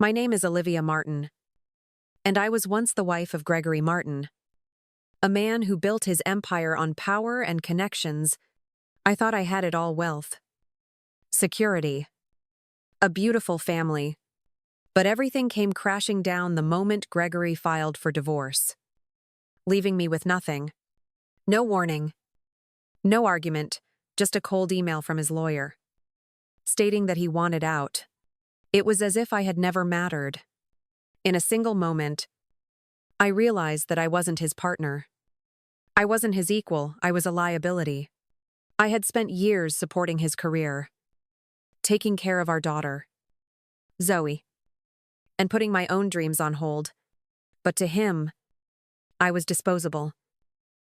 My name is Olivia Martin, and I was once the wife of Gregory Martin, a man who built his empire on power and connections. I thought I had it all: wealth, security, a beautiful family. But everything came crashing down the moment Gregory filed for divorce, leaving me with nothing. No warning, no argument, just a cold email from his lawyer, stating that he wanted out. It was as if I had never mattered. In a single moment, I realized that I wasn't his partner. I wasn't his equal, I was a liability. I had spent years supporting his career, taking care of our daughter, Zoe, and putting my own dreams on hold. But to him, I was disposable.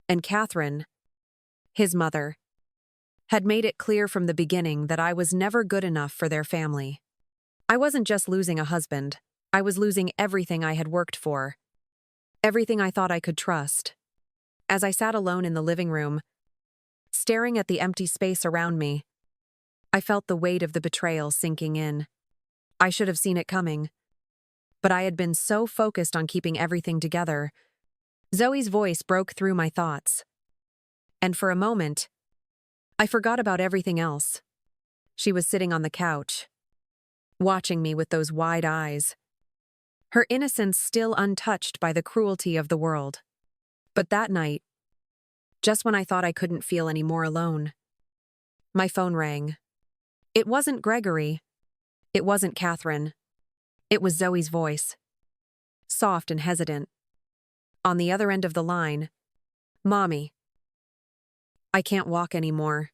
And Catherine, his mother, had made it clear from the beginning that I was never good enough for their family. I wasn't just losing a husband, I was losing everything I had worked for, everything I thought I could trust. As I sat alone in the living room, staring at the empty space around me, I felt the weight of the betrayal sinking in. I should have seen it coming, but I had been so focused on keeping everything together. Zoe's voice broke through my thoughts, and for a moment, I forgot about everything else. She was sitting on the couch, watching me with those wide eyes, her innocence still untouched by the cruelty of the world. But that night, just when I thought I couldn't feel any more alone, my phone rang. It wasn't Gregory. It wasn't Catherine. It was Zoe's voice, soft and hesitant. On the other end of the line, "Mommy, I can't walk anymore.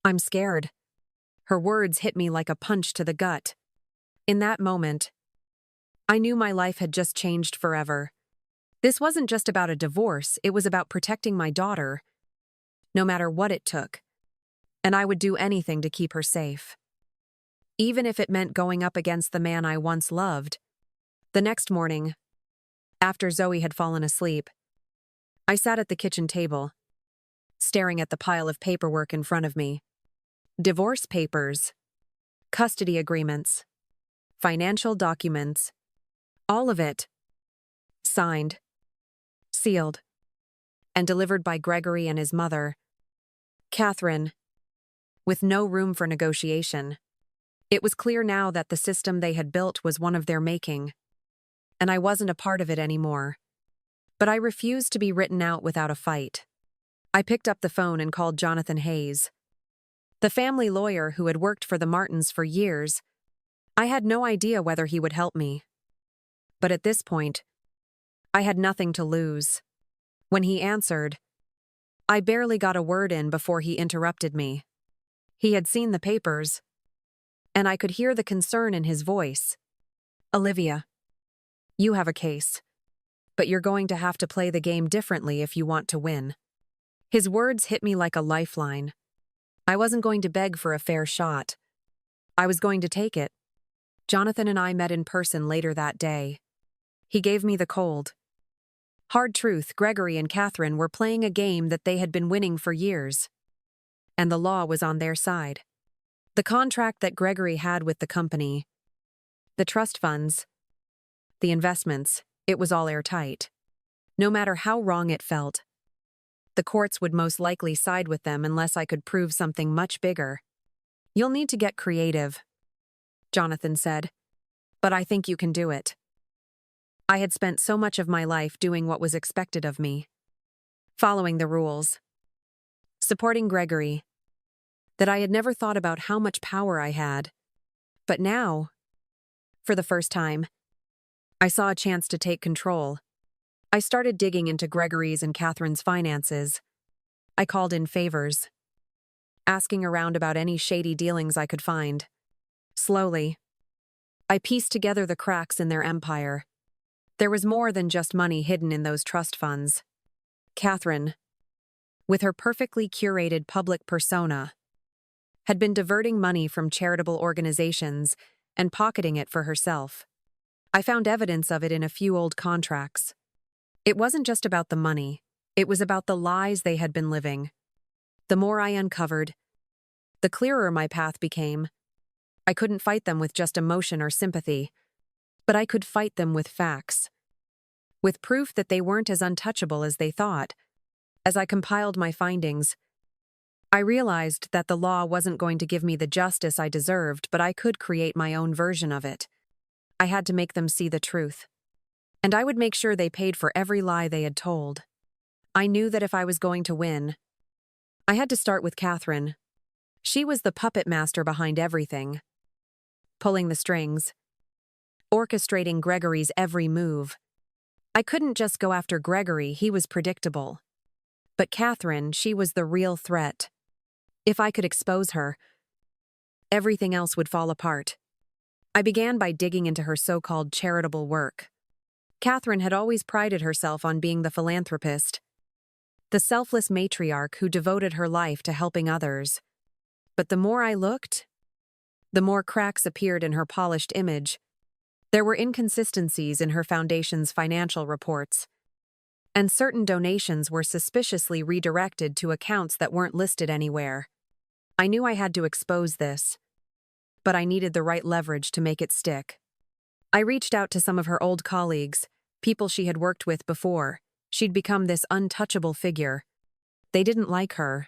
I'm scared." Her words hit me like a punch to the gut. In that moment, I knew my life had just changed forever. This wasn't just about a divorce, it was about protecting my daughter, no matter what it took. And I would do anything to keep her safe, even if it meant going up against the man I once loved. The next morning, after Zoe had fallen asleep, I sat at the kitchen table, staring at the pile of paperwork in front of me. Divorce papers, custody agreements, financial documents, all of it, signed, sealed, and delivered by Gregory and his mother, Catherine, with no room for negotiation. It was clear now that the system they had built was one of their making, and I wasn't a part of it anymore. But I refused to be written out without a fight. I picked up the phone and called Jonathan Hayes, the family lawyer who had worked for the Martins for years. I had no idea whether he would help me. But at this point, I had nothing to lose. When he answered, I barely got a word in before he interrupted me. He had seen the papers, and I could hear the concern in his voice. "Olivia, you have a case, but you're going to have to play the game differently if you want to win." His words hit me like a lifeline. I wasn't going to beg for a fair shot. I was going to take it. Jonathan and I met in person later that day. He gave me the cold, hard truth: Gregory and Catherine were playing a game that they had been winning for years, and the law was on their side. The contract that Gregory had with the company, the trust funds, the investments, it was all airtight. No matter how wrong it felt, the courts would most likely side with them unless I could prove something much bigger. "You'll need to get creative," Jonathan said, "but I think you can do it." I had spent so much of my life doing what was expected of me, following the rules, supporting Gregory, that I had never thought about how much power I had. But now, for the first time, I saw a chance to take control. I started digging into Gregory's and Catherine's finances. I called in favors, asking around about any shady dealings I could find. Slowly, I pieced together the cracks in their empire. There was more than just money hidden in those trust funds. Catherine, with her perfectly curated public persona, had been diverting money from charitable organizations and pocketing it for herself. I found evidence of it in a few old contracts. It wasn't just about the money, it was about the lies they had been living. The more I uncovered, the clearer my path became. I couldn't fight them with just emotion or sympathy, but I could fight them with facts, with proof that they weren't as untouchable as they thought. As I compiled my findings, I realized that the law wasn't going to give me the justice I deserved, but I could create my own version of it. I had to make them see the truth. And I would make sure they paid for every lie they had told. I knew that if I was going to win, I had to start with Catherine. She was the puppet master behind everything, pulling the strings, orchestrating Gregory's every move. I couldn't just go after Gregory, he was predictable. But Catherine, she was the real threat. If I could expose her, everything else would fall apart. I began by digging into her so-called charitable work. Catherine had always prided herself on being the philanthropist, the selfless matriarch who devoted her life to helping others. But the more I looked, the more cracks appeared in her polished image. There were inconsistencies in her foundation's financial reports, and certain donations were suspiciously redirected to accounts that weren't listed anywhere. I knew I had to expose this, but I needed the right leverage to make it stick. I reached out to some of her old colleagues, people she had worked with before. She'd become this untouchable figure. They didn't like her.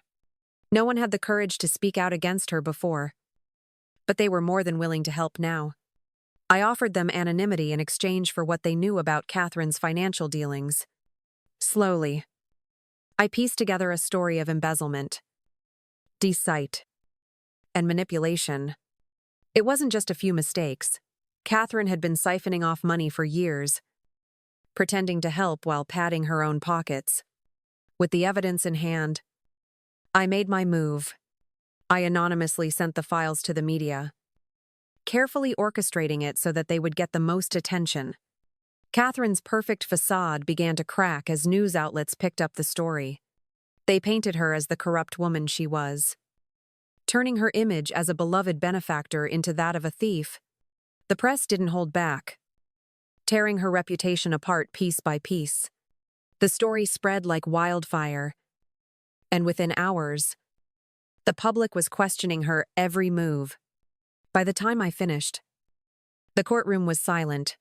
No one had the courage to speak out against her before, but they were more than willing to help now. I offered them anonymity in exchange for what they knew about Catherine's financial dealings. Slowly, I pieced together a story of embezzlement, deceit, and manipulation. It wasn't just a few mistakes. Catherine had been siphoning off money for years, pretending to help while padding her own pockets. With the evidence in hand, I made my move. I anonymously sent the files to the media, carefully orchestrating it so that they would get the most attention. Catherine's perfect facade began to crack as news outlets picked up the story. They painted her as the corrupt woman she was, turning her image as a beloved benefactor into that of a thief. The press didn't hold back, tearing her reputation apart piece by piece. The story spread like wildfire, and within hours, the public was questioning her every move. By the time I finished, the courtroom was silent.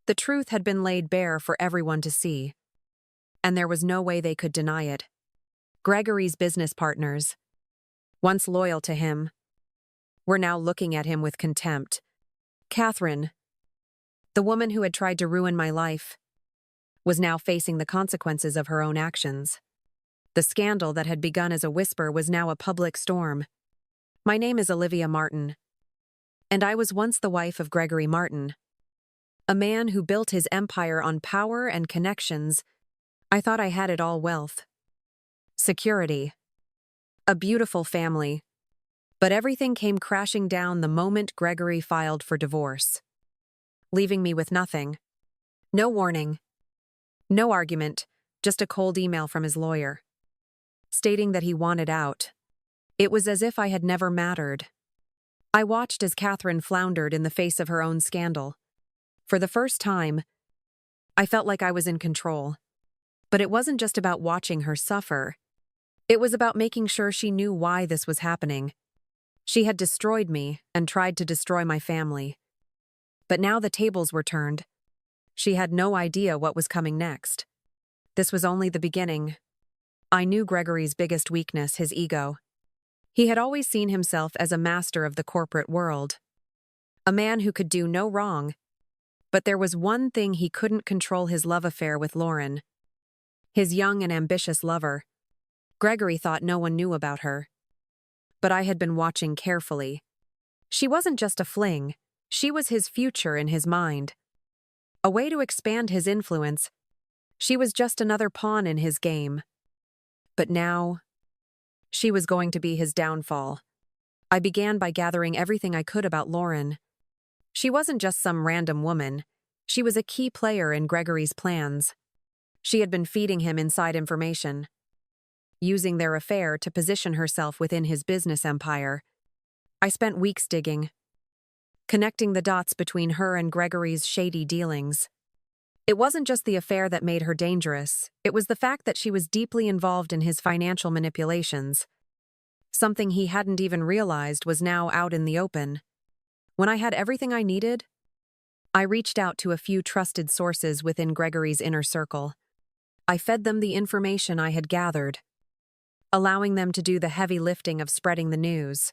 The truth had been laid bare for everyone to see, and there was no way they could deny it. Gregory's business partners, once loyal to him, were now looking at him with contempt. Catherine, the woman who had tried to ruin my life, was now facing the consequences of her own actions. The scandal that had begun as a whisper was now a public storm. My name is Olivia Martin, and I was once the wife of Gregory Martin, a man who built his empire on power and connections. I thought I had it all: wealth, security, a beautiful family. But everything came crashing down the moment Gregory filed for divorce, leaving me with nothing. No warning, no argument, just a cold email from his lawyer, stating that he wanted out. It was as if I had never mattered. I watched as Catherine floundered in the face of her own scandal. For the first time, I felt like I was in control. But it wasn't just about watching her suffer. It was about making sure she knew why this was happening. She had destroyed me and tried to destroy my family. But now the tables were turned. She had no idea what was coming next. This was only the beginning. I knew Gregory's biggest weakness: his ego. He had always seen himself as a master of the corporate world, a man who could do no wrong. But there was one thing he couldn't control: his love affair with Lauren, his young and ambitious lover. Gregory thought no one knew about her, but I had been watching carefully. She wasn't just a fling, she was his future in his mind. A way to expand his influence. She was just another pawn in his game. But now, she was going to be his downfall. I began by gathering everything I could about Lauren. She wasn't just some random woman. She was a key player in Gregory's plans. She had been feeding him inside information, using their affair to position herself within his business empire. I spent weeks digging, connecting the dots between her and Gregory's shady dealings. It wasn't just the affair that made her dangerous, it was the fact that she was deeply involved in his financial manipulations. Something he hadn't even realized was now out in the open. When I had everything I needed, I reached out to a few trusted sources within Gregory's inner circle. I fed them the information I had gathered, allowing them to do the heavy lifting of spreading the news.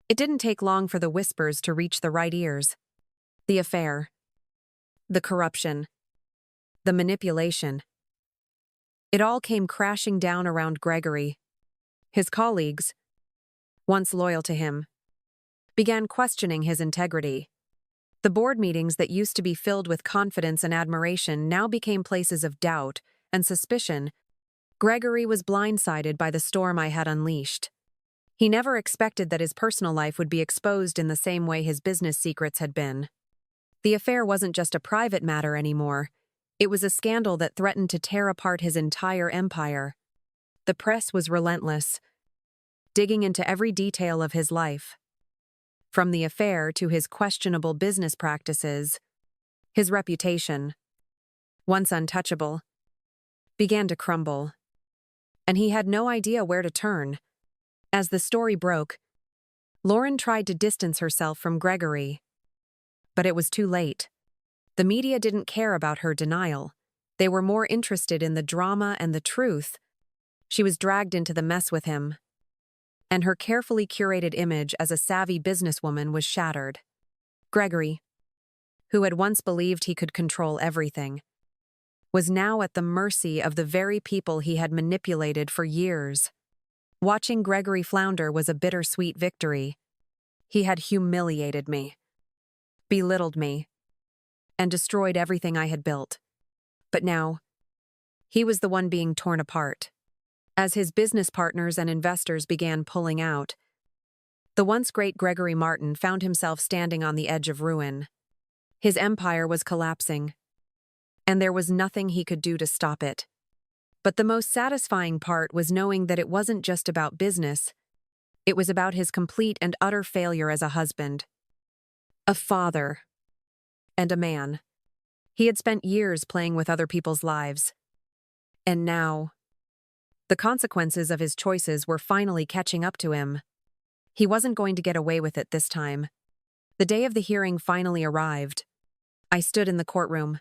It didn't take long for the whispers to reach the right ears. The affair, the corruption, the manipulation. It all came crashing down around Gregory. His colleagues, once loyal to him, began questioning his integrity. The board meetings that used to be filled with confidence and admiration now became places of doubt and suspicion. Gregory was blindsided by the storm I had unleashed. He never expected that his personal life would be exposed in the same way his business secrets had been. The affair wasn't just a private matter anymore. It was a scandal that threatened to tear apart his entire empire. The press was relentless, digging into every detail of his life. From the affair to his questionable business practices, his reputation, once untouchable, began to crumble, and he had no idea where to turn. As the story broke, Lauren tried to distance herself from Gregory, but it was too late. The media didn't care about her denial. They were more interested in the drama and the truth. She was dragged into the mess with him, and her carefully curated image as a savvy businesswoman was shattered. Gregory, who had once believed he could control everything, was now at the mercy of the very people he had manipulated for years. Watching Gregory flounder was a bittersweet victory. He had humiliated me, belittled me, and destroyed everything I had built. But now, he was the one being torn apart. As his business partners and investors began pulling out, the once great Gregory Martin found himself standing on the edge of ruin. His empire was collapsing, and there was nothing he could do to stop it. But the most satisfying part was knowing that it wasn't just about business. It was about his complete and utter failure as a husband, a father, and a man. He had spent years playing with other people's lives. And now, the consequences of his choices were finally catching up to him. He wasn't going to get away with it this time. The day of the hearing finally arrived. I stood in the courtroom,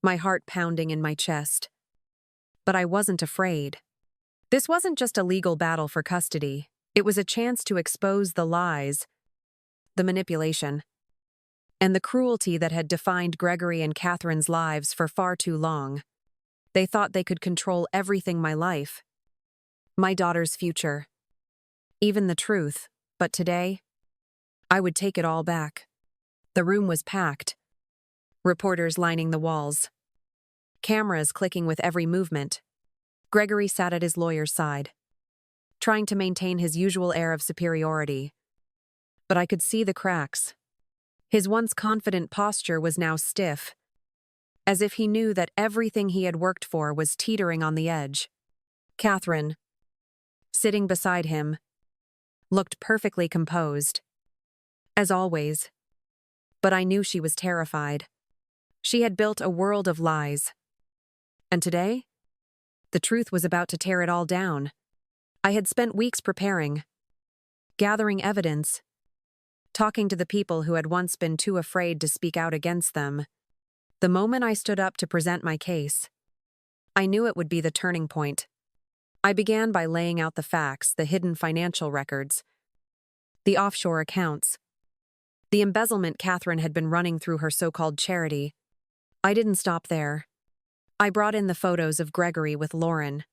my heart pounding in my chest. But I wasn't afraid. This wasn't just a legal battle for custody. It was a chance to expose the lies, the manipulation, and the cruelty that had defined Gregory and Catherine's lives for far too long. They thought they could control everything: my life, my daughter's future, even the truth. But today, I would take it all back. The room was packed, reporters lining the walls, cameras clicking with every movement. Gregory sat at his lawyer's side, trying to maintain his usual air of superiority. But I could see the cracks. His once confident posture was now stiff, as if he knew that everything he had worked for was teetering on the edge. Catherine, sitting beside him, looked perfectly composed, as always. But I knew she was terrified. She had built a world of lies. And today, the truth was about to tear it all down. I had spent weeks preparing, gathering evidence, talking to the people who had once been too afraid to speak out against them. The moment I stood up to present my case, I knew it would be the turning point. I began by laying out the facts: the hidden financial records, the offshore accounts, the embezzlement Catherine had been running through her so-called charity. I didn't stop there. I brought in the photos of Gregory with Lauren,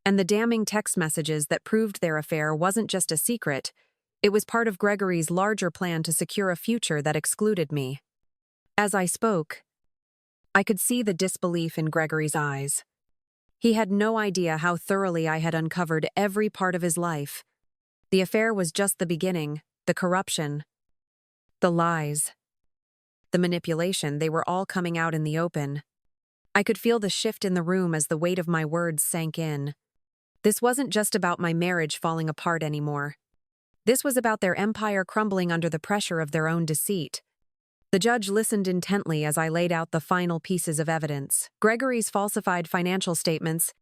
and the damning text messages that proved their affair wasn't just a secret. It was part of Gregory's larger plan to secure a future that excluded me. As I spoke, I could see the disbelief in Gregory's eyes. He had no idea how thoroughly I had uncovered every part of his life. The affair was just the beginning. The corruption, the lies, the manipulation, they were all coming out in the open. I could feel the shift in the room as the weight of my words sank in. This wasn't just about my marriage falling apart anymore. This was about their empire crumbling under the pressure of their own deceit. The judge listened intently as I laid out the final pieces of evidence: Gregory's falsified financial statements,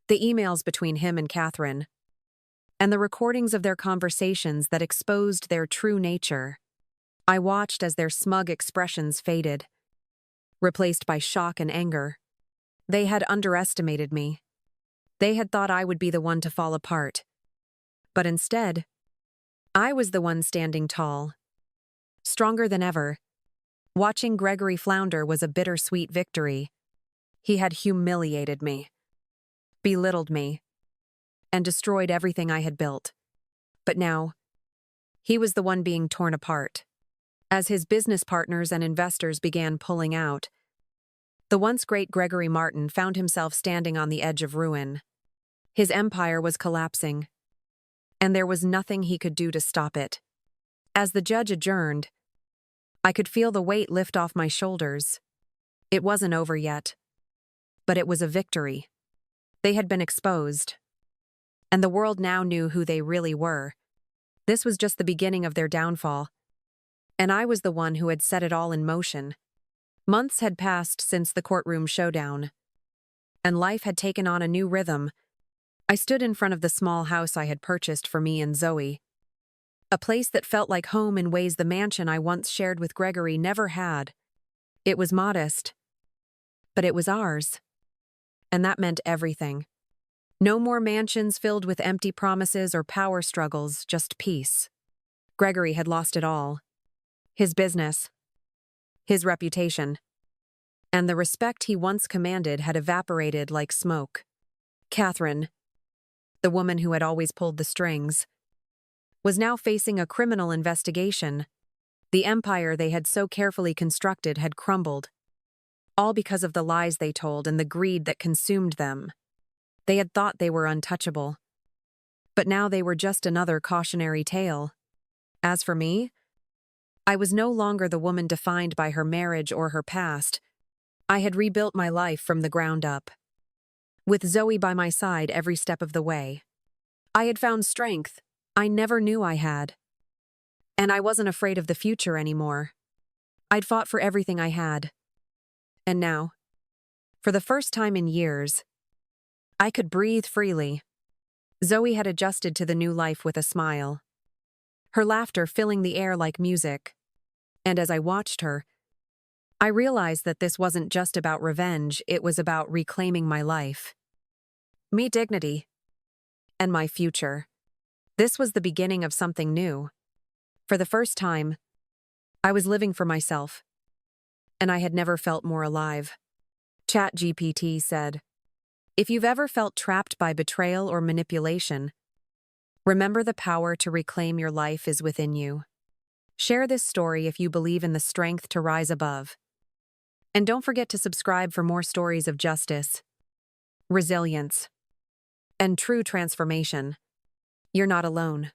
the emails between him and Catherine, and the recordings of their conversations that exposed their true nature. I watched as their smug expressions faded, replaced by shock and anger. They had underestimated me. They had thought I would be the one to fall apart. But instead, I was the one standing tall, stronger than ever. Watching Gregory flounder was a bittersweet victory. He had humiliated me, belittled me, and destroyed everything I had built. But now, he was the one being torn apart. As his business partners and investors began pulling out, the once great Gregory Martin found himself standing on the edge of ruin. His empire was collapsing, and there was nothing he could do to stop it. As the judge adjourned, I could feel the weight lift off my shoulders. It wasn't over yet, but it was a victory. They had been exposed, and the world now knew who they really were. This was just the beginning of their downfall, and I was the one who had set it all in motion. Months had passed since the courtroom showdown, and life had taken on a new rhythm. I stood in front of the small house I had purchased for me and Zoe, a place that felt like home in ways the mansion I once shared with Gregory never had. It was modest, but it was ours, and that meant everything. No more mansions filled with empty promises or power struggles, just peace. Gregory had lost it all. His business, his reputation, and the respect he once commanded had evaporated like smoke. Catherine, the woman who had always pulled the strings, was now facing a criminal investigation. The empire they had so carefully constructed had crumbled, all because of the lies they told and the greed that consumed them. They had thought they were untouchable, but now they were just another cautionary tale. As for me, I was no longer the woman defined by her marriage or her past. I had rebuilt my life from the ground up, with Zoe by my side every step of the way. I had found strength I never knew I had, and I wasn't afraid of the future anymore. I'd fought for everything I had, and now, for the first time in years, I could breathe freely. Zoe had adjusted to the new life with a smile, her laughter filling the air like music, and as I watched her, I realized that this wasn't just about revenge, it was about reclaiming my life, me dignity, and my future. This was the beginning of something new. For the first time, I was living for myself, and I had never felt more alive. ChatGPT said, "If you've ever felt trapped by betrayal or manipulation, remember the power to reclaim your life is within you. Share this story if you believe in the strength to rise above. And don't forget to subscribe for more stories of justice, resilience, and true transformation. You're not alone."